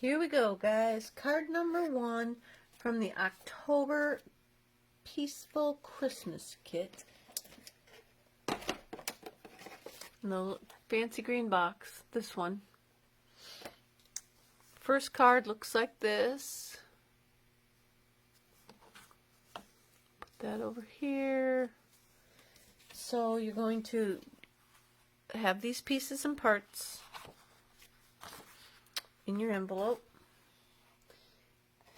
Here we go, guys. Card number 1 from the October Peaceful Christmas Kit. In the fancy green box, this one. First card looks like this. Put that over here. So you're going to have these pieces and parts in your envelope,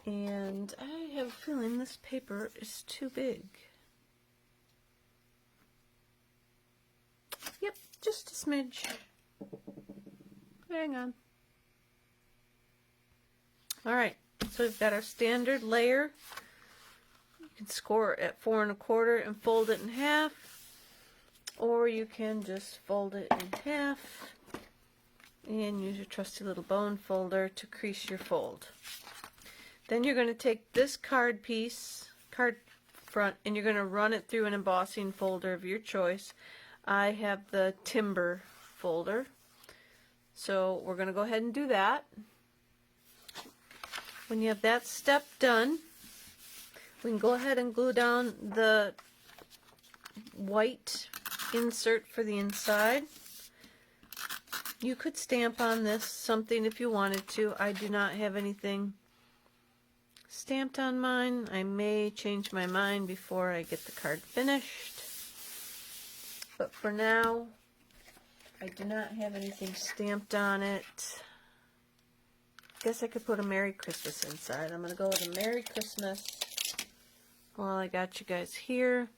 and I have a feeling this paper is too big. Yep, just a smidge. Hang on. Alright, so we've got our standard layer. You can score it at 4 1/4 and fold it in half, or you can just fold it in half and use your trusty little bone folder to crease your fold. Then you're going to take this card front, and you're going to run it through an embossing folder of your choice. I have the timber folder, so we're going to go ahead and do that. When you have that step done, we can go ahead and glue down the white insert for the inside. You could stamp on this something if you wanted to. I do not have anything stamped on mine. I may change my mind before I get the card finished. But for now, I do not have anything stamped on it. Guess I could put a Merry Christmas inside. I'm going to go with a Merry Christmas. While I got you guys here,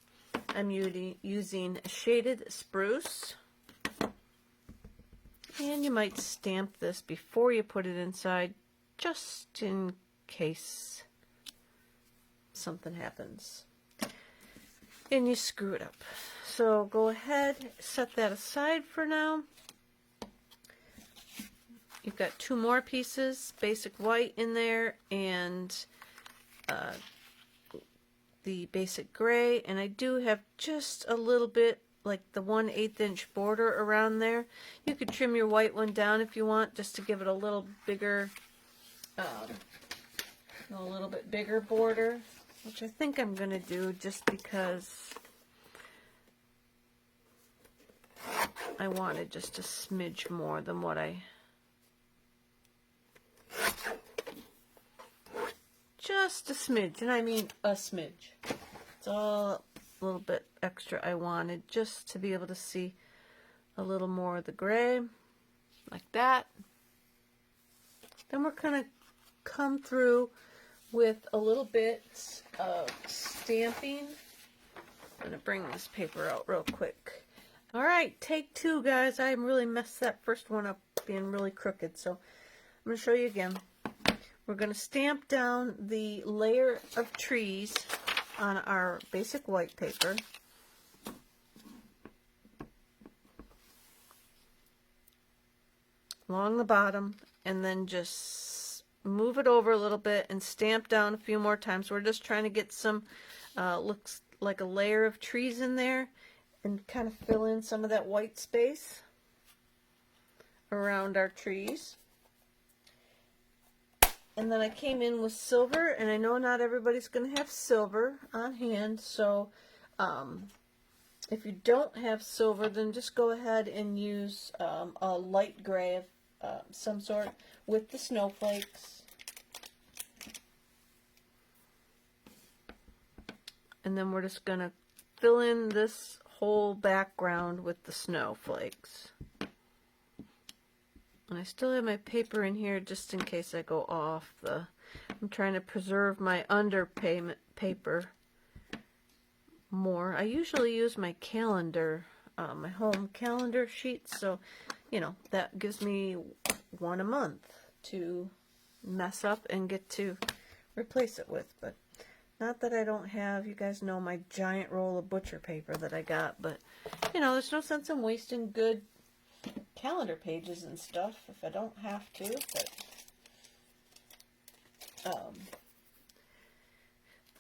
I'm using shaded spruce. And you might stamp this before you put it inside, just in case something happens and you screw it up. So go ahead, set that aside for now. You've got 2 more pieces, basic white in there, and the basic gray, and I do have just a little bit, like the 1/8 inch border around there. You could trim your white one down if you want, just to give it a little bigger, a little bit bigger border, which I think I'm going to do just because I wanted just a smidge more than what just a smidge, and I mean a smidge. It's all a little bit extra I wanted, just to be able to see a little more of the gray, like that. Then we're going to come through with a little bit of stamping. I'm going to bring this paper out real quick. Alright, take 2, guys. I really messed that first one up being really crooked, so I'm going to show you again. We're going to stamp down the layer of trees on our basic white paper. Along the bottom, and then just move it over a little bit and stamp down a few more times. We're just trying to get some, looks like a layer of trees in there, and kind of fill in some of that white space around our trees. And then I came in with silver, and I know not everybody's going to have silver on hand, so if you don't have silver, then just go ahead and use a light gray of some sort with the snowflakes. And then we're just going to fill in this whole background with the snowflakes. And I still have my paper in here just in case I go off the... I'm trying to preserve my underpayment paper more. I usually use my calendar, my home calendar sheets, so, you know, that gives me 1 a month to mess up and get to replace it with. But not that I don't have, you guys know my giant roll of butcher paper that I got, but, you know, there's no sense in wasting good calendar pages and stuff if I don't have to. But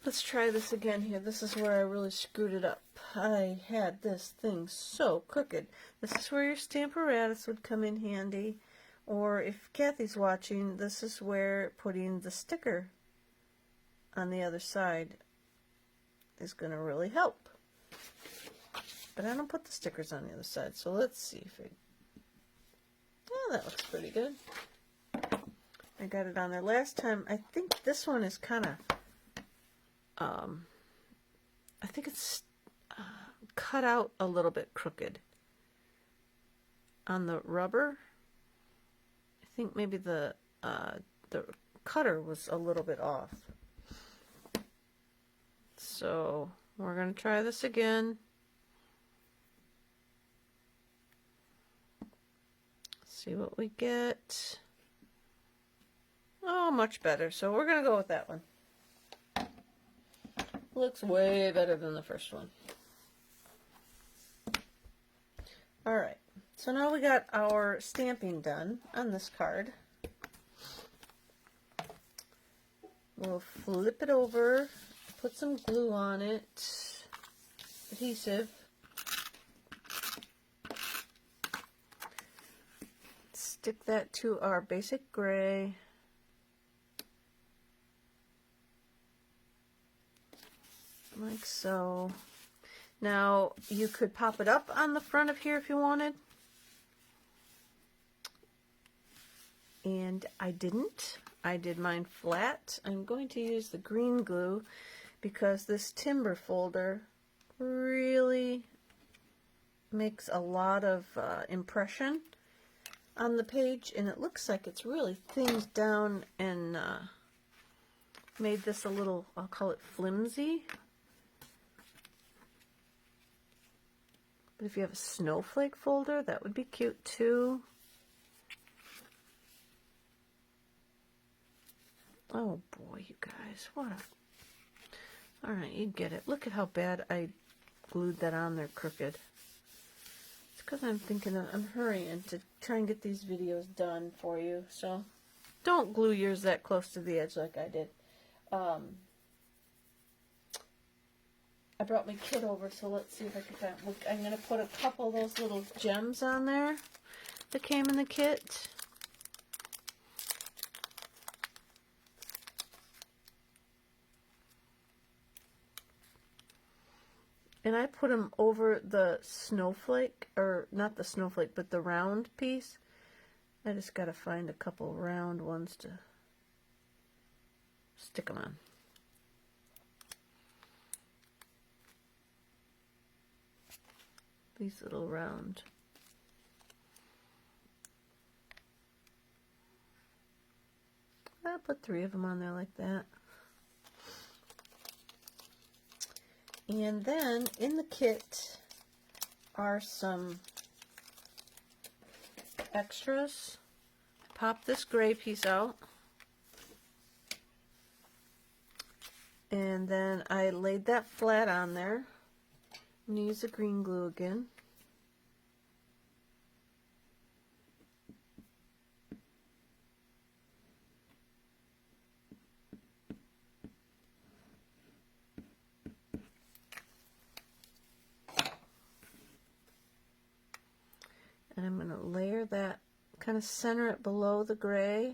let's try this again here. This is where I really screwed it up. I had this thing so crooked. This is where your Stamparatus would come in handy. Or if Kathy's watching, this is where putting the sticker on the other side is going to really help. But I don't put the stickers on the other side, so let's see if it... Oh, that looks pretty good. I got it on there last time. I think this one is kind of... I think it's cut out a little bit crooked on the rubber. I think maybe the cutter was a little bit off. So we're going to try this again. See what we get. Oh, much better. So we're going to go with that one. Looks way better than the first one. Alright, so now we got our stamping done on this card. We'll flip it over, put some glue on it, adhesive. Stick that to our basic gray. Like so. Now, you could pop it up on the front of here if you wanted. And I didn't. I did mine flat. I'm going to use the green glue because this timber folder really makes a lot of impression on the page, and it looks like it's really thinned down and made this a little, I'll call it flimsy. But if you have a snowflake folder, that would be cute too. Oh boy, you guys, what a... Alright, you get it. Look at how bad I glued that on there crooked. It's because I'm thinking I'm hurrying to try and get these videos done for you. So don't glue yours that close to the edge like I did. I brought my kit over, so let's see if I can find... Look, I'm going to put a couple of those little gems on there that came in the kit. And I put them over the snowflake, or not the snowflake, but the round piece. I just got to find a couple round ones to stick them on. These little round. I'll put 3 of them on there like that. And then in the kit are some extras. Pop this gray piece out. And then I laid that flat on there. I'm going to use the green glue again. And I'm going to layer that, kind of center it below the gray.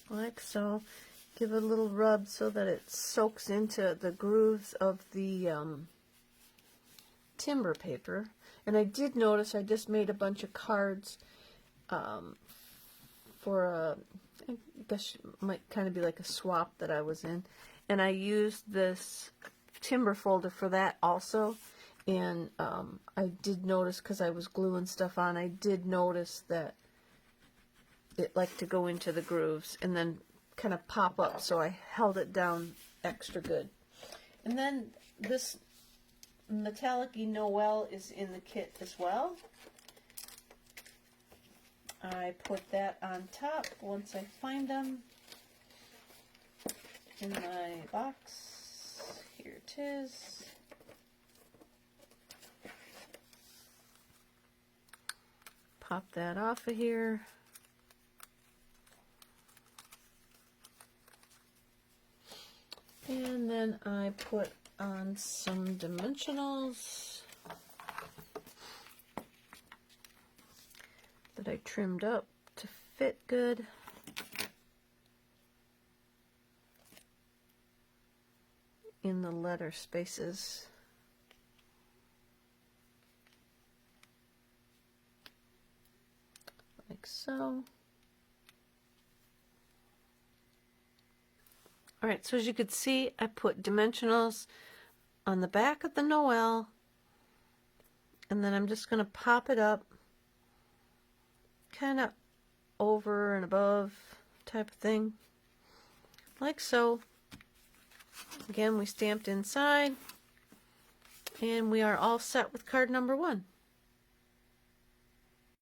Like so. Give it a little rub so that it soaks into the grooves of the timber paper. And I did notice I just made a bunch of cards for a, I guess it might kind of be like a swap that I was in. And I used this timber folder for that also. And I did notice, because I was gluing stuff on, I did notice that it liked to go into the grooves and then kind of pop up, so I held it down extra good. And then this metallic-y Noel is in the kit as well. I put that on top once I find them in my box. Here it is. Pop that off of here. And then I put on some dimensionals that I trimmed up to fit good. In the letter spaces. Like so. Alright, so as you could see, I put dimensionals on the back of the Noel, and then I'm just going to pop it up kind of over and above type of thing, like so. Again, we stamped inside, and we are all set with card number 1.